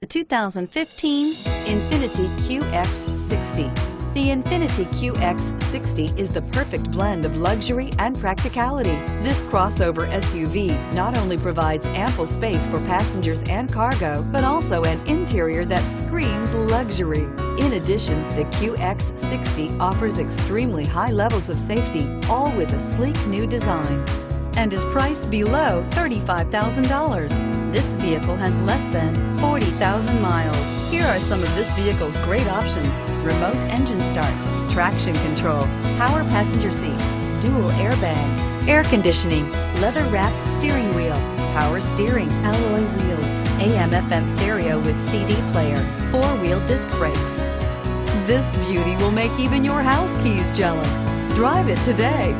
The 2015 INFINITI QX60. The INFINITI QX60 is the perfect blend of luxury and practicality. This crossover SUV not only provides ample space for passengers and cargo, but also an interior that screams luxury. In addition, the QX60 offers extremely high levels of safety, all with a sleek new design, and is priced below $35,000. This vehicle has less than 40,000 miles. Here are some of this vehicle's great options: remote engine start, traction control, power passenger seat, dual airbags, air conditioning, leather-wrapped steering wheel, power steering, alloy wheels, AM/FM stereo with CD player, four-wheel disc brakes. This beauty will make even your house keys jealous. Drive it today.